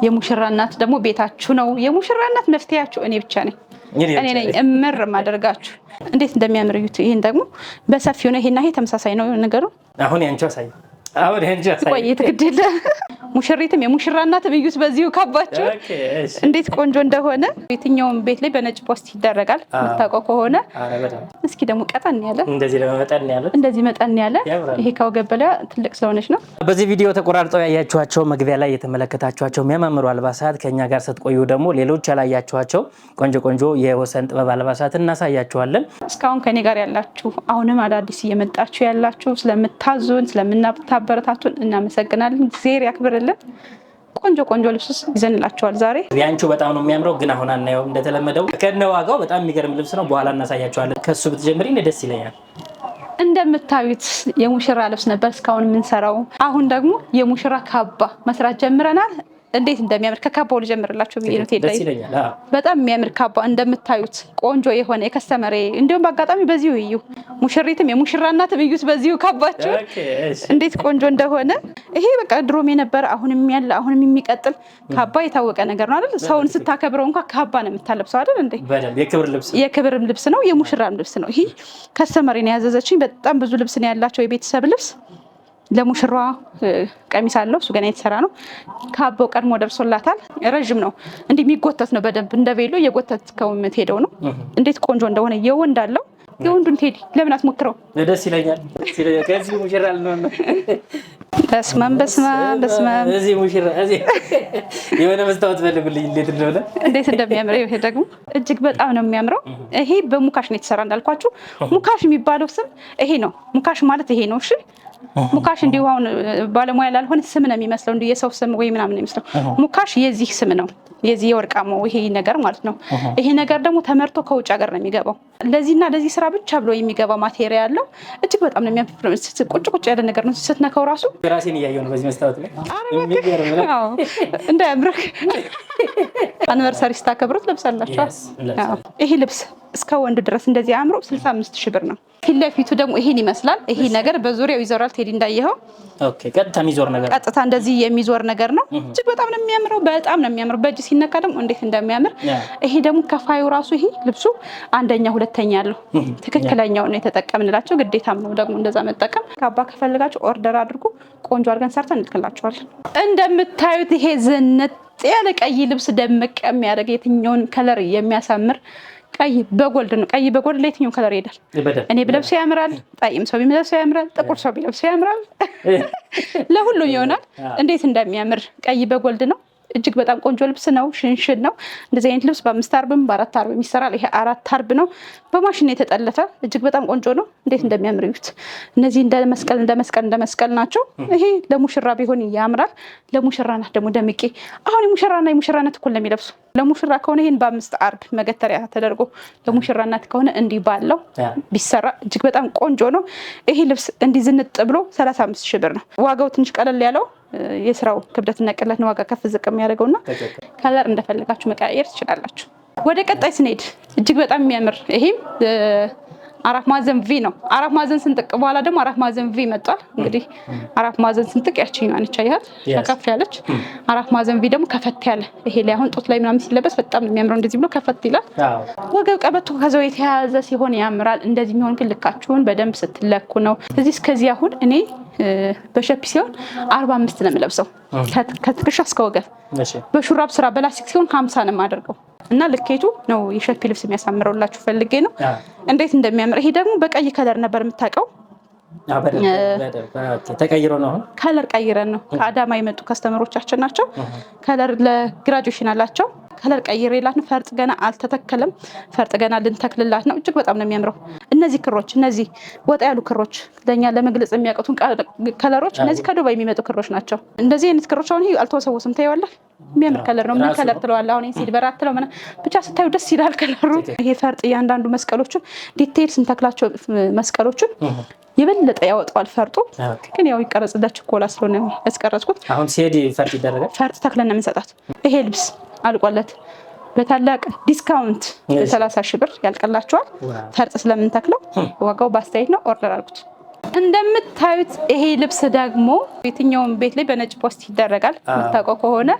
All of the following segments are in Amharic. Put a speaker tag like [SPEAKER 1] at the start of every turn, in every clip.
[SPEAKER 1] የሙሽራ እናት ደግሞ ቤታችሁ ነው። የሙሽራ እናት መፍትያችሁ እኔ ብቻ ነኝ። እኔ ነኝ እምር ማደርጋችሁ። እንዴት እንደሚያምር እዩት። ይሄን ደግሞ በሰፊው ነው። ይሄና ይሄ ተመሳሳይ ነው ነገሩ።
[SPEAKER 2] አሁን ያንቺው ሳይ አሁን ያንቺው ሳይ
[SPEAKER 1] ቆይ ትግድል ሙሽሪትም የሙሽራ እናትም እዩት። በዚሁ ካባችሁ እንዴት ቆንጆ እንደሆነ የትኛውም ቤት ላይ በነጭ ፖስት ይደረጋል ታውቀው ከሆነ። እስኪ ደግሞ ቀጠን ያለ እንደዚህ መጠን ያለ ይሄ ከወገብ በላይ ትልቅ ስለሆነች ነው።
[SPEAKER 2] በዚህ ቪዲዮ ተቆራርጠው ያያችኋቸው መግቢያ ላይ የተመለከታችኋቸው የሚያማምሩ አልባሳት ከኛ ጋር ስትቆዩ ደግሞ ሌሎች ያላያችኋቸው ቆንጆ የወሰን ጥበብ አልባሳት እናሳያችኋለን።
[SPEAKER 1] እስካሁን ከኔ ጋር ያላችሁ አሁንም አዳዲስ እየመጣችሁ ያላችሁ ስለምታዙን ስለምናበረታቱን እናመሰግናለን። እግዚአብሔር ያክብርልን። ቆንጆ ልብስ ይዘንላችኋል ዛሬ። ያንቺው
[SPEAKER 2] በጣም ነው የሚያምረው፣ ግን አሁን አናየው እንደተለመደው ከነዋጋው በጣም የሚገርም ልብስ ነው። በኋላ እናሳያችኋለን። ከሱ ብትጀምሪ ደስ ይለኛል።
[SPEAKER 1] እንደምታዩት የሙሽራ ልብስ ነበር እስካሁን የምንሰራው። አሁን ደግሞ የሙሽራ ካባ መስራት ጀምረናል። እንዴት እንደሚያምር ከካባው ልጀምርላችሁ ብዬ ነው። ተይላይ በጣም የሚያምር ካባ እንደምታዩት ቆንጆ የሆነ የከስተመሬ እንዲሁም በአጋጣሚ በዚሁ እዩ ሙሽሪትም የሙሽራ እናትም እዩት በዚሁ ካባችሁ እንዴት ቆንጆ እንደሆነ። ይሄ በቃ ድሮም የነበረ አሁንም ያለ አሁንም የሚቀጥል ካባ የታወቀ ነገር ነው አይደል? ሰውን ስታከብረው እንኳን ካባ ነው የምታለብሰው አይደል እንዴ? የክብርም ልብስ ነው የሙሽራም ልብስ ነው። ይሄ ከስተመሬን ያዘዘችኝ በጣም ብዙ ልብስ ነው ያላቸው የቤተሰብ ልብስ። ለሙሽራ ቀሚስ አለው እሱ ገና የተሰራ ነው። ካባው ቀድሞ ደርሶላታል። ረጅም ነው እንዲህ የሚጎተት ነው በደንብ እንደ ቬሎ የጎተትከው የምትሄደው ነው። እንዴት ቆንጆ እንደሆነ የወንድ አለው። የወንዱን ቴዲ ለምን አትሞክረው?
[SPEAKER 2] ደስ ይለኛል። ከዚህ ሙሽራ አልነውና
[SPEAKER 1] በስማም
[SPEAKER 2] እዚህ ሙሽራ እዚህ የሆነ መስታወት ፈልጉልኝ እንዴት
[SPEAKER 1] እንደሚያምር። ይሄ ደግሞ እጅግ በጣም ነው የሚያምረው። ይሄ በሙካሽ ነው የተሰራ እንዳልኳችሁ። ሙካሽ የሚባለው ስም ይሄ ነው። ሙካሽ ማለት ይሄ ነው። እሺ ሙካሽ እንዲሁ አሁን ባለሙያ ላልሆነ ስም ነው የሚመስለው፣ እንዲሁ የሰው ስም ወይ ምናምን ነው የሚመስለው። ሙካሽ የዚህ ስም ነው፣ የዚህ የወርቃማው ይሄ ነገር ማለት ነው። ይሄ ነገር ደግሞ ተመርቶ ከውጭ ሀገር ነው የሚገባው። ለዚህና ለዚህ ስራ ብቻ ብሎ የሚገባ ማቴሪያል ነው። እጅግ በጣም ነው የሚያምር። ቁጭ ያለ ነገር ነው። ስትነካው ራሱ
[SPEAKER 2] ራሴን እያየሁ ነው በዚህ መስታወት ላይ
[SPEAKER 1] እንዳያምርህ። አኒቨርሳሪ ስታከብሩት ለብሳላችሁ። ይሄ ልብስ እስከ ወንድ ድረስ እንደዚህ አምሮ 65,000 ብር ነው። ፊት ለፊቱ ደግሞ ይሄን ይመስላል። ይሄ ነገር በዙሪያው ይዞራል። ቴዲ እንዳየኸው ቀጥታ እንደዚህ የሚዞር ነገር ነው። እጅግ በጣም ነው የሚያምረው። በጣም ነው የሚያምረው። በእጅ ሲነካ ደግሞ እንዴት እንደሚያምር። ይሄ ደግሞ ከፋዩ ራሱ ይሄ ልብሱ አንደኛ ሁለተኛ ያለው ትክክለኛው ነው የተጠቀምንላቸው። ግዴታም ነው ደግሞ እንደዛ መጠቀም። ካባ ከፈልጋችሁ ኦርደር አድርጉ። ቆንጆ አድርገን ሰርተን እንልክላችኋለን። እንደምታዩት ይሄ ዝንጥ ያለ ቀይ ልብስ ደመቅ የሚያደርግ የትኛውን ከለር የሚያሳምር ቀይ በጎልድ ነው። ቀይ በጎልድ ለየትኛው ከለር ይሄዳል? እኔ ብለብሰው ያምራል፣ ጣይም ሰው ቢለብሰው ያምራል፣ ጥቁር ሰው ቢለብሰው ያምራል። ለሁሉም ይሆናል። እንዴት እንደሚያምር ቀይ በጎልድ ነው። እጅግ በጣም ቆንጆ ልብስ ነው። ሽንሽን ነው። እንደዚህ አይነት ልብስ በ5 አርብም በ4 አርብም ይሰራል። ይሄ 4 አርብ ነው። በማሽን የተጠለፈ እጅግ በጣም ቆንጆ ነው። እንዴት እንደሚያምር እዩት። እነዚህ እንደ መስቀል ናቸው። ይሄ ለሙሽራ ቢሆን ያምራል። ለሙሽራ ናት ደግሞ ደምቄ አሁን የሙሽራና የሙሽራነት እኩል ነው የሚለብሱ። ለሙሽራ ከሆነ ይሄን በ5 አርብ መገተሪያ ተደርጎ ለሙሽራናት ከሆነ እንዲህ ባለው ቢሰራ እጅግ በጣም ቆንጆ ነው። ይሄ ልብስ እንዲህ ዝንጥ ብሎ 35,000 ብር ነው። ዋጋው ትንሽ ቀለል ያለው የስራው ክብደትና ቅለት ነው ዋጋ ከፍ ዝቅ የሚያደርገውና ከለር እንደፈለጋችሁ መቀያየር ትችላላችሁ። ወደ ቀጣይ ስንሄድ እጅግ በጣም የሚያምር ይሄም 4 ማዕዘን ቪ ነው። 4 ማዕዘን ስንጥቅ በኋላ ደግሞ 4 ማዕዘን ቪ መጣል። እንግዲህ 4 ማዕዘን ስንጥቅ ያቺኛው አንቻ ይያል ከፍ ያለች 4 ማዕዘን ቪ ደግሞ ከፈት ያለ ይሄ ላይ አሁን ጦት ላይ ምናምን ሲለበስ በጣም የሚያምረው እንደዚህ ብሎ ከፈት ይላል። ወገብ ቀበቶ ከዛው የተያያዘ ሲሆን ያምራል። እንደዚህ የሚሆን ልካችሁን በደንብ ስትለኩ ነው። እዚህ እስከዚህ አሁን እኔ በሸፒ ሲሆን 45 ነው የምለብሰው ከትከሻ እስከ ወገብ። በሹራብ ስራ በላስቲክ ሲሆን 50 ነው የማደርገው እና ልኬቱ ነው የሸፒ ልብስ የሚያሳምረውላችሁ ፈልጌ ነው። እንዴት እንደሚያምር። ይሄ ደግሞ በቀይ ከለር ነበር የምታውቀው።
[SPEAKER 2] ተቀይሮ ነው
[SPEAKER 1] ከለር ቀይረን ነው። ከአዳማ የመጡ ከስተመሮቻችን ናቸው። ከለር ለግራጁዌሽን አላቸው። ከለር ቀይሬላት ነው። ፈርጥ ገና አልተተከለም። ፈርጥ ገና ልንተክልላት ነው። እጅግ በጣም ነው የሚያምረው። እነዚህ ክሮች እነዚህ ወጣ ያሉ ክሮች ለኛ ለመግለጽ የሚያቀቱን ከለሮች እነዚህ ከዱባይ የሚመጡ ክሮች ናቸው። እንደዚህ አይነት ክሮች አሁን ይሄ አልተወሰወሰም። ታይዋለህ የሚያምር ከለር ነው። ምን ከለር ትለዋለህ? አሁን ሲልቨር አትለው ምን ብቻ ስታዩ ደስ ይላል ከለሩ። ይሄ ፈርጥ እያንዳንዱ መስቀሎቹን ዲቴይል ስንተክላቸው መስቀሎቹን የበለጠ ያወጣዋል። ፈርጡ ግን ያው ይቀረጽላችሁ ኮላ ስለሆነ ያስቀረጽኩት።
[SPEAKER 2] አሁን ሲሄድ ፈርጥ ይደረጋል።
[SPEAKER 1] ፈርጥ ተክለን እንሰጣት። ይሄ ልብስ አልቆለት በታላቅ ዲስካውንት 30,000 ብር ያልቀላችኋል። ፈርጥ ስለምንተክለው ዋጋው ባስተያየት ነው። ኦርደር አድርጉት። እንደምታዩት ይሄ ልብስ ደግሞ የትኛውም ቤት ላይ በነጭ ፖስት ይደረጋል የምታውቀው ከሆነ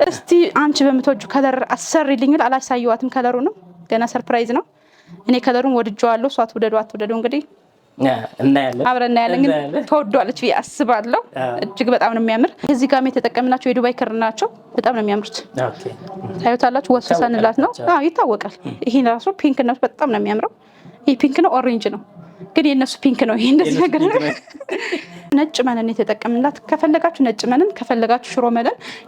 [SPEAKER 1] እስቲ አንቺ በምትወጁ ከለር አሰሪልኝ ብል አላሳየዋትም። ከለሩ ነው ገና ሰርፕራይዝ ነው። እኔ ከለሩን ወድጄዋለሁ። እሷ አትውደዱ አትውደዱ እንግዲህ አብረን እናያለን። ግን ተወዷለች ብዬ አስባለሁ። እጅግ በጣም ነው የሚያምር። እዚህ ጋር የተጠቀምናቸው የዱባይ ክር ናቸው። በጣም ነው የሚያምሩት። ታዩታላችሁ። ወሰንላት ነው ይታወቃል። ይሄን ራሱ ፒንክ ነው። በጣም ነው የሚያምረው። ይሄ ፒንክ ነው ኦሬንጅ ነው ግን የነሱ ፒንክ ነው። ይሄ እንደዚህ ነገር ነጭ መነን የተጠቀምንላት። ከፈለጋችሁ ነጭ መነን ከፈለጋችሁ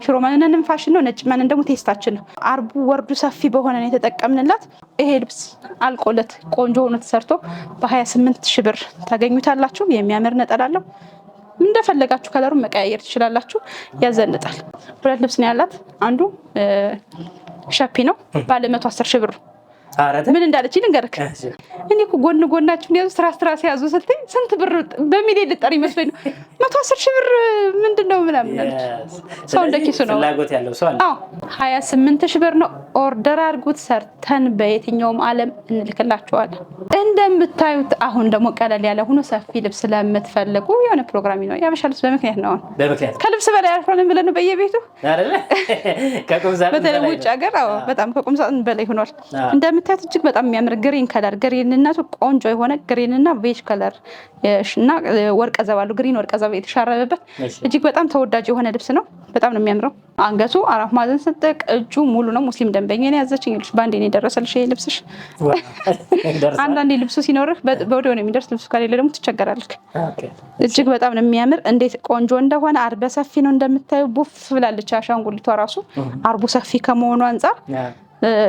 [SPEAKER 1] ሽሮ መነንም ፋሽን ነው። ነጭ መነን ደግሞ ቴስታችን ነው። አርቡ ወርዱ ሰፊ በሆነ ነው የተጠቀምንላት። ይሄ ልብስ አልቆለት ቆንጆ ሆኖ ተሰርቶ በ28,000 ብር ታገኙታላችሁ። የሚያምር ነጠላ አለው። እንደፈለጋችሁ ከለሩን መቀያየር ትችላላችሁ። ያዘንጣል። ሁለት ልብስ ነው ያላት። አንዱ ሸፒ ነው ባለ 110,000 ብር። ምን እንዳለች ልንገርክ። እኔ እኮ ጎናችሁ ያዙ ስራ ሲያዙ ስትይ ስንት ብር በሚሊዮን ልጠር ይመስለኝ ነው። 110,000 ብር ምንድነው ምናምን አለች። ሰው እንደኪሱ ነው። 28,000 ብር ነው። ኦርደር አድርጉት። ሰርተን በየትኛውም ዓለም እንልክላችኋለን። እንደምታዩት አሁን ደግሞ ቀለል ያለ ሆኖ ሰፊ ልብስ ለምትፈልጉ የሆነ ፕሮግራም ነው። ያበሻ ልብስ በምክንያት ነው። ከልብስ በላይ አልሆነም ብለን ነው በየቤቱ በተለይ ውጭ ሀገር በጣም ከቁም ሳጥን በላይ ሆኗል። እንደምታዩት እጅግ በጣም የሚያምር ግሪን ከለር ግሪንነቱ ቆንጆ የሆነ ግሪን እና ቬጅ ከለር እና ወርቀ ዘብ አለው። ግሪን ወርቀ ዘብ የተሻረበበት እጅግ በጣም ተወዳጅ የሆነ ልብስ ነው። በጣም ነው የሚያምረው። አንገቱ 4 ማዕዘን ሰንጠቅ፣ እጁ ሙሉ ነው። ሙስሊም ደንበኛ ነው ያዘችኝ። ልብስ ባንዴ ነው የደረሰልሽ ይሄ ልብስሽ። አንዳንዴ ልብሱ ሲኖርህ በወዲያው ነው የሚደርስ። ልብሱ ከሌለ ደግሞ ትቸገራለህ። እጅግ በጣም ነው የሚያምር። እንዴት ቆንጆ እንደሆነ አርበ ሰፊ ነው እንደምታዩ። ቡፍ ብላለች አሻንጉሊቷ ራሱ አርቡ ሰፊ ከመሆኑ አንፃር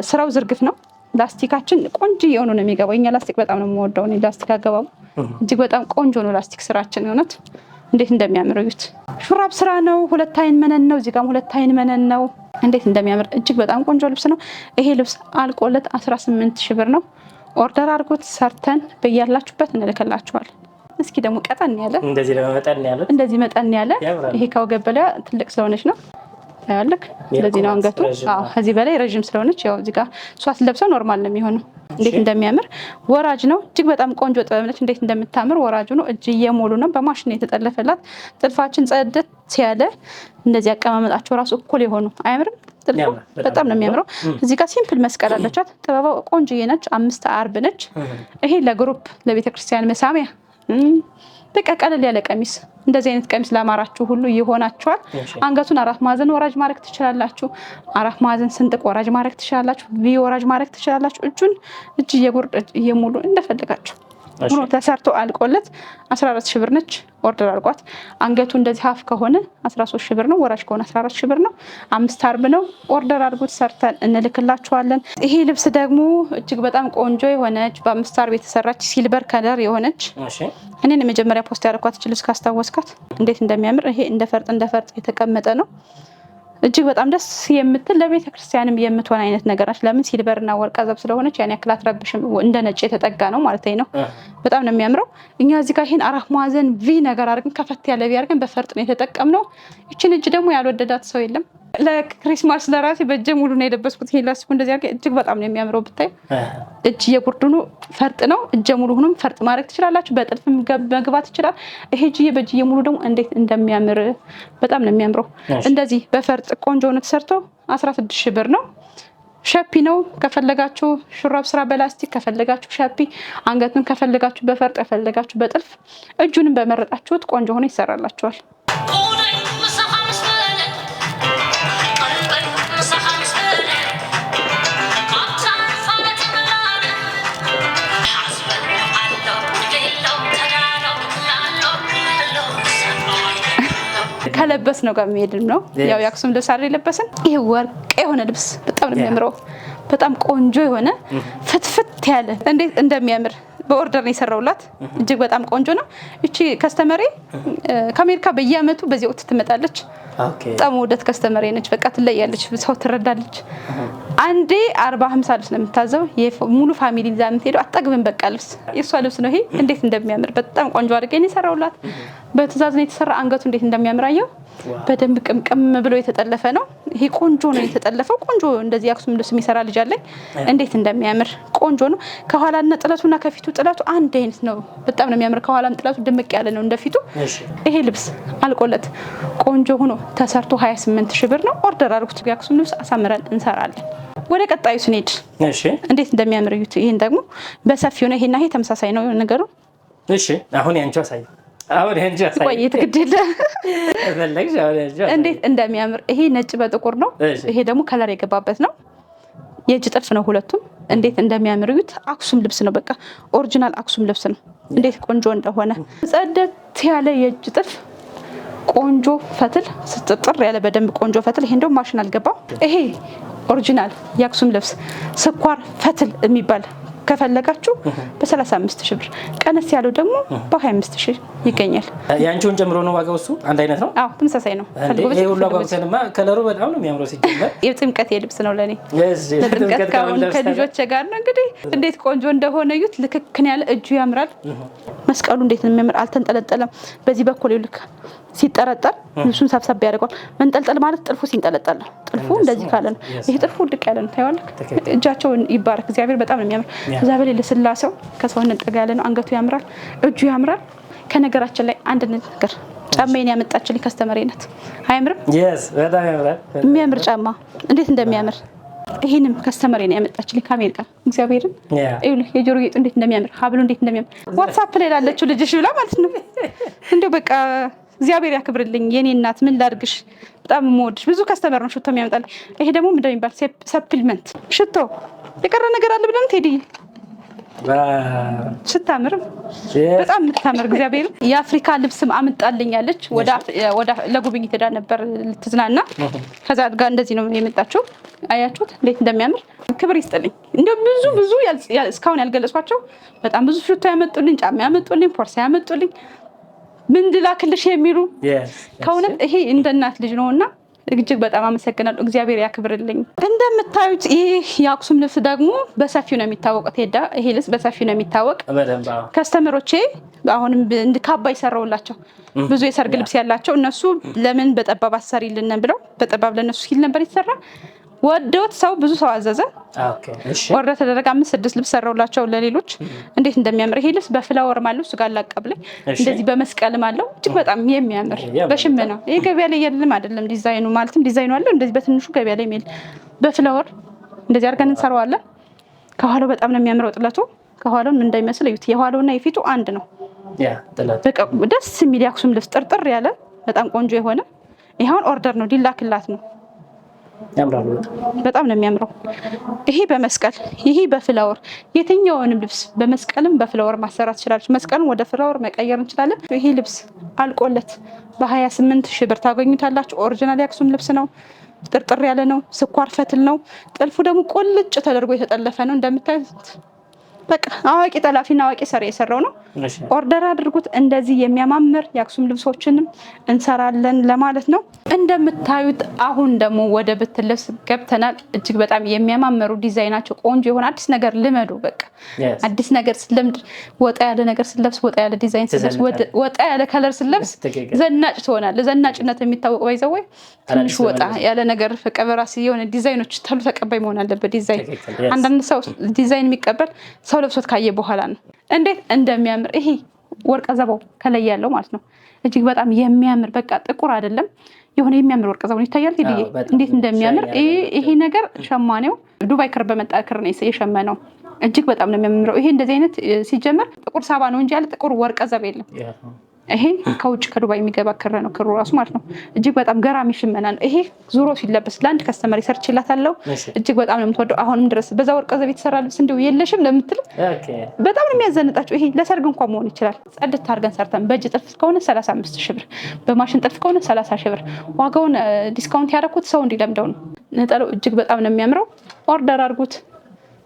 [SPEAKER 1] ስራው ዝርግፍ ነው። ላስቲካችን ቆንጆ የሆነ ነው የሚገባው። እኛ ላስቲክ በጣም ነው የምወደው። እኔ ላስቲክ አገባቡ እጅግ በጣም ቆንጆ ነው። ላስቲክ ስራችን የሆነት እንዴት እንደሚያምር እዩት። ሹራብ ስራ ነው። 2 አይን መነን ነው። እዚህ ጋር 2 አይን መነን ነው። እንዴት እንደሚያምር እጅግ በጣም ቆንጆ ልብስ ነው። ይሄ ልብስ አልቆለት 18,000 ብር ነው። ኦርደር አድርጎት ሰርተን በያላችሁበት እንልክላችኋለን። እስኪ ደግሞ ቀጠን ያለ እንደዚህ መጠን ያለ ይሄ ከወገብ በላይ ትልቅ ስለሆነች ነው ያለክ ስለዚህ ነው አንገቱ። ከዚህ በላይ ረጅም ስለሆነች ያው እዚህ ጋር ሷት ለብሰው ኖርማል ነው የሚሆነው። እንዴት እንደሚያምር ወራጅ ነው። እጅግ በጣም ቆንጆ ጥበብ ነች። እንዴት እንደምታምር ወራጁ ነው። እጅ እየሞሉ ነው። በማሽን የተጠለፈላት ጥልፋችን ጸደት ያለ እንደዚህ አቀማመጣቸው ራሱ እኩል የሆኑ አያምርም? ጥልፉ በጣም ነው የሚያምረው። እዚህ ጋር ሲምፕል መስቀል አለቻት። ጥበባው ቆንጆዬ ነች። 5 አርብ ነች። ይሄ ለግሩፕ ለቤተክርስቲያን መሳሚያ በቃ ቀለል ያለ ቀሚስ። እንደዚህ አይነት ቀሚስ ለማራችሁ ሁሉ ይሆናችኋል። አንገቱን 4 ማዕዘን ወራጅ ማድረግ ትችላላችሁ። 4 ማዕዘን ስንጥቅ ወራጅ ማድረግ ትችላላችሁ። ቪ ወራጅ ማድረግ ትችላላችሁ። እጁን እጅ እየጉርድ እየሙሉ እንደፈለጋችሁ ሆኖ ተሰርቶ አልቆለት 14,000 ብር ነች። ኦርደር አድርጓት። አንገቱ እንደዚህ ሀፍ ከሆነ 13,000 ብር ነው። ወራጅ ከሆነ 14,000 ብር ነው። 5 አርብ ነው። ኦርደር አድርጉት። ሰርተን እንልክላችኋለን። ይሄ ልብስ ደግሞ እጅግ በጣም ቆንጆ የሆነች በ5 አርብ የተሰራች ሲልቨር ከለር የሆነች እኔን የመጀመሪያ ፖስት ያደረኳት ልብስ ካስታወስካት እንዴት እንደሚያምር ይሄ እንደ ፈርጥ የተቀመጠ ነው። እጅግ በጣም ደስ የምትል ለቤተ ክርስቲያንም የምትሆን አይነት ነገር ነች። ለምን ሲልቨርና ወርቀ ዘብ ስለሆነች ያን ያክል አትረብሽም። እንደ ነጭ የተጠጋ ነው ማለት ነው። በጣም ነው የሚያምረው። እኛ እዚህ ጋር ይሄን 4 ማዕዘን ቪ ነገር አድርገን ከፈት ያለ ቪ አድርገን በፈርጥ ነው የተጠቀምነው። እቺን እጅ ደግሞ ያልወደዳት ሰው የለም። ለክሪስማስ ለራሴ በእጄ ሙሉ ነው የለበስኩት። ይሄ ላስቲኩ እንደዚህ አድርገን እጅግ በጣም ነው የሚያምረው። ብታይ እጅ የጉርዱኑ ፈርጥ ነው። እጄ ሙሉ ሆኖም ፈርጥ ማድረግ ትችላላችሁ። በጥልፍም መግባት ይችላል። ይሄ እጅዬ በእጅዬ ሙሉ ደግሞ እንዴት እንደሚያምር በጣም ነው የሚያምረው። እንደዚህ በፈርጥ ቆንጆ ነው ተሰርቶ 16,000 ብር ነው። ሸፒ ነው። ከፈለጋችሁ ሹራብ ስራ በላስቲክ ከፈለጋችሁ ሸፒ፣ አንገቱን ከፈለጋችሁ በፈርጥ ከፈለጋችሁ በጥልፍ እጁንም በመረጣችሁት ቆንጆ ሆኖ ይሰራላችኋል። ከለበስ ነው ጋር የሚሄድም ነው። ያው ያክሱም ልብስ አይደል የለበስን። ይሄ ወርቅ የሆነ ልብስ በጣም ነው የሚያምረው። በጣም ቆንጆ የሆነ ፍትፍት ያለ እንዴት እንደሚያምር በኦርደር ነው የሰራውላት። እጅግ በጣም ቆንጆ ነው። እቺ ከስተመሬ ከአሜሪካ በየአመቱ በዚህ ወቅት ትመጣለች። በጣም ወደት ከስተመሬ ነች። በቃ ትለያለች። ሰው ትረዳለች። አንዴ 40-50 ልብስ ነው የምታዘው። ሙሉ ፋሚሊ ይዛ የምትሄደው አጠግብን በቃ ልብስ የሷ ልብስ ነው። ይሄ እንዴት እንደሚያምር በጣም ቆንጆ አድርጌ ነው የሰራውላት። በትእዛዝ ነው የተሰራ። አንገቱ እንዴት እንደሚያምር አየው። በደንብ ቅምቅም ብሎ የተጠለፈ ነው። ይሄ ቆንጆ ነው የተጠለፈው። ቆንጆ እንደዚህ አክሱም ልብስ የሚሰራ ልጅ አለኝ። እንዴት እንደሚያምር ቆንጆ ነው። ከኋላና ጥለቱና ከፊቱ ጥለቱ አንድ አይነት ነው። በጣም ነው የሚያምር። ከኋላም ጥለቱ ድምቅ ያለ ነው እንደፊቱ። ይሄ ልብስ አልቆለት ቆንጆ ሆኖ ተሰርቶ 28,000 ብር ነው። ኦርደር አድርጉት። የአክሱም ልብስ አሳምረን እንሰራለን። ወደ ቀጣዩ ስንሄድ እንዴት እንደሚያምር እዩት። ይሄን ደግሞ በሰፊው ነው። ይሄና ይሄ ተመሳሳይ ነው ነገሩ።
[SPEAKER 2] እሺ አሁን ያንቺው አሳይ። አሁን ያንቺው አሳይ።
[SPEAKER 1] ቆይ ትግድል እንዴት እንደሚያምር። ይሄ ነጭ በጥቁር ነው። ይሄ ደግሞ ከለር የገባበት ነው። የእጅ ጥልፍ ነው ሁለቱም። እንዴት እንደሚያምር እዩት። አክሱም ልብስ ነው። በቃ ኦሪጂናል አክሱም ልብስ ነው። እንዴት ቆንጆ እንደሆነ ጸደት ያለ የእጅ ጥልፍ፣ ቆንጆ ፈትል፣ ስትጥር ያለ በደንብ ቆንጆ ፈትል። ይሄ እንደውም ማሽን አልገባው። ይሄ ኦሪጂናል የአክሱም ልብስ ስኳር ፈትል የሚባል ከፈለጋችሁ በ35,000 ብር፣ ቀነስ ያለው ደግሞ በ25,000 ይገኛል።
[SPEAKER 2] ያንቺውን ጨምሮ ነው ዋጋው? እሱ አንድ አይነት ነው?
[SPEAKER 1] አዎ ተመሳሳይ ነው።
[SPEAKER 2] ይሄ ሁሉ አጓጉተንማ ከለሩ በጣም ነው የሚያምረው። ሲጀመር
[SPEAKER 1] የጥምቀት የልብስ ነው ለኔ። ለጥምቀት ካሁን ከልጆች ጋር ነው እንግዲህ። እንዴት ቆንጆ እንደሆነ እዩት። ልክክን ያለ እጁ ያምራል። መስቀሉ እንዴት ነው የሚያምር። አልተንጠለጠለም። በዚህ በኩል ይልክ ሲጠረጠር ልብሱን ሰብሰብ ያደርገዋል። መንጠልጠል ማለት ጥልፉ ሲንጠለጠል ነው። ጥልፉ እንደዚህ ካለ ነው። ይሄ ጥልፉ ልቅ ያለ ነው። ታይዋለህ። እጃቸውን ይባረክ እግዚአብሔር። በጣም ነው የሚያምር። እዛ በላይ ለስላሴው ከሰውነት ጠጋ ያለ ነው። አንገቱ ያምራል። እጁ ያምራል። ከነገራችን ላይ አንድ ነገር ጫማዬን ያመጣችልኝ ከስተመሬ ናት። አያምርም?
[SPEAKER 2] በጣም ያምራል።
[SPEAKER 1] የሚያምር ጫማ እንዴት እንደሚያምር ይሄንም ከስተመሬ ነው ያመጣችልኝ ከአሜሪካ። እግዚአብሔርን ይኸውልህ የጆሮ ጌጡ እንዴት እንደሚያምር፣ ሀብሉ እንዴት እንደሚያምር ዋትስአፕ ላይ ላለችው ልጅሽ ብላ ማለት ነው። እንደው በቃ እግዚአብሔር ያክብርልኝ የኔ እናት። ምን ላድርግሽ? በጣም የምወድሽ ብዙ ከስተመር ነው ሽቶ የሚያመጣልኝ። ይሄ ደግሞ ምንድን ነው የሚባል ሰፕሊመንት ሽቶ። የቀረ ነገር አለ ብለን ቴዲ ስታምርም በጣም የምታምር እግዚአብሔር። የአፍሪካ ልብስም አምጣልኛለች። ወደ ለጉብኝት ሄዳ ነበር ልትዝናና። ከዛ ጋር እንደዚህ ነው የመጣችው። አያችሁት እንዴት እንደሚያምር። ክብር ይስጥልኝ። እንደው ብዙ እስካሁን ያልገለጽኳቸው በጣም ብዙ ሽቶ ያመጡልኝ፣ ጫማ ያመጡልኝ፣ ፖርሳ ያመጡልኝ፣ ምን ልላክልሽ የሚሉ ከእውነት ይሄ እንደ እናት ልጅ ነውና እጅግ በጣም አመሰግናለሁ። እግዚአብሔር ያክብርልኝ። እንደምታዩት ይህ የአክሱም ልብስ ደግሞ በሰፊው ነው የሚታወቀው። ቴዳ ይሄ ልብስ በሰፊው ነው የሚታወቅ። ከስተመሮቼ አሁንም ካባ ይሰራውላቸው ብዙ የሰርግ ልብስ ያላቸው እነሱ ለምን በጠባብ አሰሪልን ብለው በጠባብ ለነሱ ሲል ነበር የተሰራ። ወደውት ሰው ብዙ ሰው አዘዘ። ወርደ ተደረገ 5-6 ልብስ ሰራውላቸው ለሌሎች። እንዴት እንደሚያምር ይሄ ልብስ በፍላወር ማለው እሱ ጋር ላቀብለኝ እንደዚህ በመስቀልም አለው። እጅግ በጣም የሚያምር በሽመና ይሄ ገበያ ላይ የለም አይደለም። ዲዛይኑ ማለትም ዲዛይኑ አለው እንደዚህ በትንሹ ገበያ ላይ የሚል በፍላወር እንደዚህ አድርገን እንሰራዋለን። ከኋላው በጣም ነው የሚያምረው ጥለቱ። ከኋላው ምን እንዳይመስል እዩት። የኋላውና የፊቱ አንድ ነው። በቃ ደስ የሚል የአክሱም ልብስ ጥርጥር ያለ በጣም ቆንጆ የሆነ ይሄውን ኦርደር ነው ሊላክላት ነው። በጣም ነው የሚያምረው። ይሄ በመስቀል ይሄ በፍላወር የትኛውንም ልብስ በመስቀልም በፍላወር ማሰራት ትችላለች። መስቀልን ወደ ፍላወር መቀየር እንችላለን። ይሄ ልብስ አልቆለት በ28,000 ብር ታገኙታላችሁ። ኦሪጂናል የአክሱም ልብስ ነው። ጥርጥር ያለ ነው። ስኳር ፈትል ነው። ጥልፉ ደግሞ ቁልጭ ተደርጎ የተጠለፈ ነው። እንደምታዩት በቃ አዋቂ ጠላፊና አዋቂ ሰሪ የሰራው ነው። ኦርደር አድርጉት። እንደዚህ የሚያማምር የአክሱም ልብሶችንም እንሰራለን ለማለት ነው። እንደምታዩት አሁን ደግሞ ወደ ብትን ልብስ ገብተናል። እጅግ በጣም የሚያማምሩ ዲዛይናቸው ቆንጆ የሆነ አዲስ ነገር ልመዱ። በቃ አዲስ ነገር ስለምድ ወጣ ያለ ነገር ስለብስ፣ ወጣ ያለ ዲዛይን ስለብስ፣ ወጣ ያለ ከለር ስለብስ ዘናጭ ትሆናለህ። ዘናጭነት የሚታወቅ ባይዘው ወይ ትንሽ ወጣ ያለ ነገር በራስ የሆነ ዲዛይኖች ተሉ ተቀባይ መሆን አለበት። ዲዛይን አንዳንድ ሰው ዲዛይን የሚቀበል ሰው ለብሶት ካየ በኋላ ነው። እንዴት እንደሚያምር ይሄ ወርቀ ዘባው ከላይ ያለው ማለት ነው። እጅግ በጣም የሚያምር በቃ ጥቁር አይደለም የሆነ የሚያምር ወርቀ ዘባው ይታያል። እንዴት እንደሚያምር ይሄ ነገር ሸማኔው ዱባይ ክር በመጣ ክር ነው የሸመነው። እጅግ በጣም ነው የሚያምረው። ይሄ እንደዚህ አይነት ሲጀመር ጥቁር ሳባ ነው እንጂ ያለ ጥቁር ወርቀ ዘብ የለም። ይሄ ከውጭ ከዱባይ የሚገባ ክር ነው። ክሩ ራሱ ማለት ነው። እጅግ በጣም ገራሚ ሽመና ነው። ይሄ ዙሮ ሲለበስ ለአንድ ከስተመር ሰርችላታለሁ። እጅግ በጣም ነው የምትወደው። አሁንም ድረስ በዛ ወርቀ ዘብ የተሰራ ልብስ እንደው የለሽም ለምትል በጣም ነው የሚያዘንጣቸው። ይሄ ለሰርግ እንኳን መሆን ይችላል። ጽድት አድርገን ሰርተን በእጅ ጥልፍ ከሆነ 35,000 ብር፣ በማሽን ጥልፍ ከሆነ 30,000 ብር። ዋጋውን ዲስካውንት ያደረኩት ሰው እንዲለምደው ነው። ነጠላው እጅግ በጣም ነው የሚያምረው። ኦርደር አድርጉት፣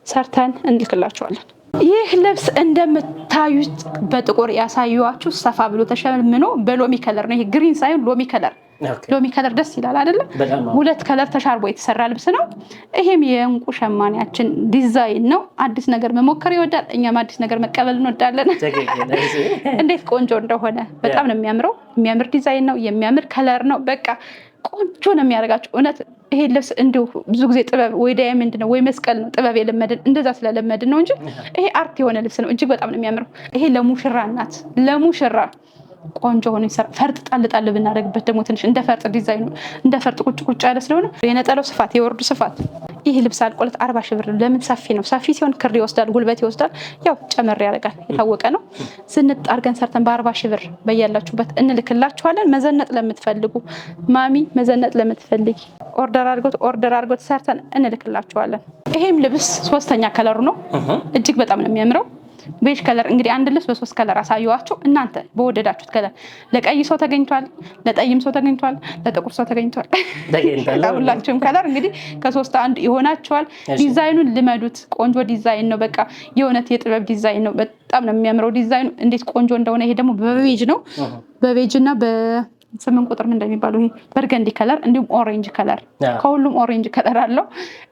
[SPEAKER 1] ሰርተን እንልክላቸዋለን። ይህ ልብስ እንደምታዩት በጥቁር ያሳዩዋችሁ ሰፋ ብሎ ተሸምኖ በሎሚ ከለር ነው። ይሄ ግሪን ሳይሆን ሎሚ ከለር። ሎሚ ከለር ደስ ይላል አይደለ? ሁለት ከለር ተሻርቦ የተሰራ ልብስ ነው። ይሄም የእንቁ ሸማኔያችን ዲዛይን ነው። አዲስ ነገር መሞከር ይወዳል። እኛም አዲስ ነገር መቀበል እንወዳለን። እንዴት ቆንጆ እንደሆነ በጣም ነው የሚያምረው። የሚያምር ዲዛይን ነው። የሚያምር ከለር ነው። በቃ ቆንጆ ነው የሚያደርጋችሁ። እውነት ይሄ ልብስ እንዲሁ ብዙ ጊዜ ጥበብ ወይ ዳይመንድ ነው ወይ መስቀል ነው ጥበብ የለመድን እንደዛ ስለለመድን ነው እንጂ ይሄ አርት የሆነ ልብስ ነው። እጅግ በጣም ነው የሚያምረው። ይሄ ለሙሽራ እናት ለሙሽራ ቆንጆ ሆኖ ይሰራ። ፈርጥ ጣል ጣል ብናደርግበት ደግሞ ትንሽ እንደ ፈርጥ ዲዛይኑ እንደ ፈርጥ ቁጭ ቁጭ ያለ ስለሆነ የነጠላው ስፋት የወርዱ ስፋት ይህ ልብስ አልቆለት 40 ሺህ ብር። ለምን ሰፊ ነው። ሰፊ ሲሆን ክር ይወስዳል፣ ጉልበት ይወስዳል። ያው ጨመር ያደርጋል፣ የታወቀ ነው። ዝንጥ አድርገን ሰርተን በ40 ሺህ ብር በያላችሁበት እንልክላችኋለን። መዘነጥ ለምትፈልጉ ማሚ መዘነጥ ለምትፈልጊ ኦርደር አድርጎት ሰርተን እንልክላችኋለን። ይሄም ልብስ 3ኛ ከለሩ ነው። እጅግ በጣም ነው የሚያምረው። ቤጅ ከለር እንግዲህ አንድ ልብስ በ3 ከለር አሳየዋችሁ። እናንተ በወደዳችሁት ከለር ለቀይ ሰው ተገኝቷል፣ ለጠይም ሰው ተገኝቷል፣ ለጥቁር ሰው ተገኝቷል። ሁላችሁም ከለር እንግዲህ ከ3 አንድ ይሆናችኋል። ዲዛይኑን ልመዱት። ቆንጆ ዲዛይን ነው። በቃ የእውነት የጥበብ ዲዛይን ነው። በጣም ነው የሚያምረው ዲዛይኑ እንዴት ቆንጆ እንደሆነ። ይሄ ደግሞ በቤጅ ነው። በቤጅ እና በ8 ቁጥር ምን እንደሚባለው ይሄ በርገንዲ ከለር እንዲሁም ኦሬንጅ ከለር ከሁሉም ኦሬንጅ ከለር አለው።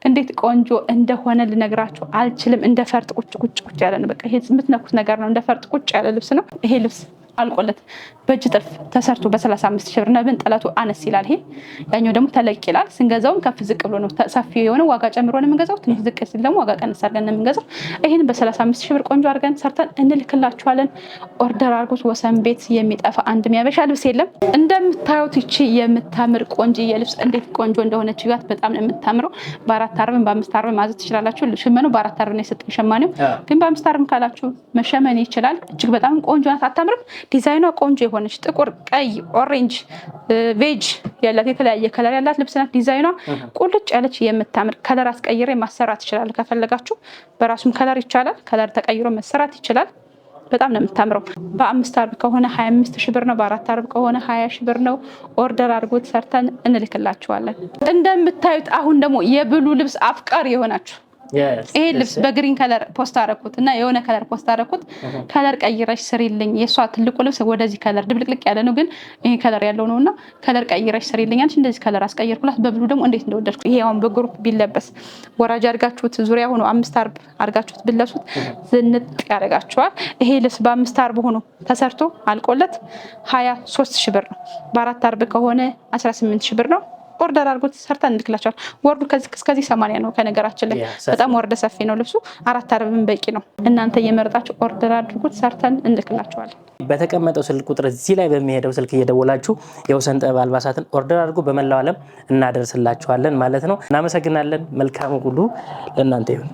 [SPEAKER 1] እንዴት ቆንጆ እንደሆነ ልነግራችሁ አልችልም። እንደ ፈርጥ ቁጭ ቁጭ ቁጭ ያለ ነው። በቃ ይሄ የምትነኩት ነገር ነው። እንደ ፈርጥ ቁጭ ያለ ልብስ ነው። ይሄ ልብስ አልቆለት በእጅ ጥልፍ ተሰርቶ በ35 ሺህ ብር ነብን። ጥለቱ አነስ ይላል። ይሄ ያኛው ደግሞ ተለቅ ይላል። ስንገዛውም ከፍ ዝቅ ብሎ ነው። ሰፊ የሆነ ዋጋ ጨምሮ ነው የምንገዛው። ትንሽ ዝቅ ሲል ደግሞ ዋጋ ቀንስ አድርገን ነው የምንገዛው። ይሄን በ35 ሺህ ብር ቆንጆ አድርገን ሰርተን እንልክላችኋለን። ኦርደር አድርጎት ወሰን ቤት የሚጠፋ አንድ የሚያበሻ ልብስ የለም። እንደምታዩት ይቺ የምታምር ቆንጆዬ ልብስ እንዴት ቆንጆ እንደሆነች ይዋት። በጣም ነው የምታምረው። በ4 አርብም በ5 አርብም ማዘዝ ትችላላችሁ። ሽመኑ በ4 አርብ ነው የሰጠኝ ሸማኔው፣ ግን በ5 አርብም ካላችሁ መሸመን ይችላል። እጅግ በጣም ቆንጆ ናት። አታምርም? ዲዛይኗ ቆንጆ የሆነች ጥቁር፣ ቀይ፣ ኦሬንጅ፣ ቬጅ ያላት የተለያየ ከለር ያላት ልብስ ናት። ዲዛይኗ ቁልጭ ያለች የምታምር ከለር አስቀይሬ ማሰራት ይችላል። ከፈለጋችሁ በራሱም ከለር ይቻላል። ከለር ተቀይሮ መሰራት ይችላል። በጣም ነው የምታምረው። በ5 አርብ ከሆነ 25 ሺህ ብር ነው። በ4 አርብ ከሆነ 20 ሺህ ብር ነው። ኦርደር አድርጎት ሰርተን እንልክላችኋለን። እንደምታዩት አሁን ደግሞ የብሉ ልብስ አፍቃሪ የሆናችሁ ይሄ ልብስ በግሪን ከለር ፖስት አደረኩት እና የሆነ ከለር ፖስት አደረኩት። ከለር ቀይረሽ ስሪልኝ። የሷ ትልቁ ልብስ ወደዚህ ከለር ድብልቅልቅ ያለ ነው፣ ግን ይሄ ከለር ያለው ነውና ከለር ቀይረሽ ስሪልኝ አለች። እንደዚህ ከለር አስቀየርኩላት። በብሉ ደግሞ እንዴት እንደወደድኩ። ይሄ አሁን በግሩፕ ቢለበስ ወራጅ አድርጋችሁት ዙሪያ ሆኖ 5 አርብ አድርጋችሁት ብለሱት ዝንጥ ያደርጋችኋል። ይሄ ልብስ በ5 አርብ ሆኖ ተሰርቶ አልቆለት 23 ሺህ ብር ነው። በ4 አርብ ከሆነ 18 ሺህ ብር ነው። ኦርደር አድርጎት ሰርተን እንልክላችኋል። ወርዱ እስከዚህ 80 ነው። ከነገራችን ላይ በጣም ወርደ ሰፊ ነው ልብሱ። 4 አርብም በቂ ነው። እናንተ እየመረጣችሁ ኦርደር አድርጎት ሰርተን እንልክላችኋለን።
[SPEAKER 2] በተቀመጠው ስልክ ቁጥር እዚህ ላይ በሚሄደው ስልክ እየደወላችሁ የወሰን ጥበብ አልባሳትን ኦርደር አድርጎ በመላው ዓለም እናደርስላችኋለን ማለት ነው። እናመሰግናለን። መልካም ሁሉ ለእናንተ ይሁን።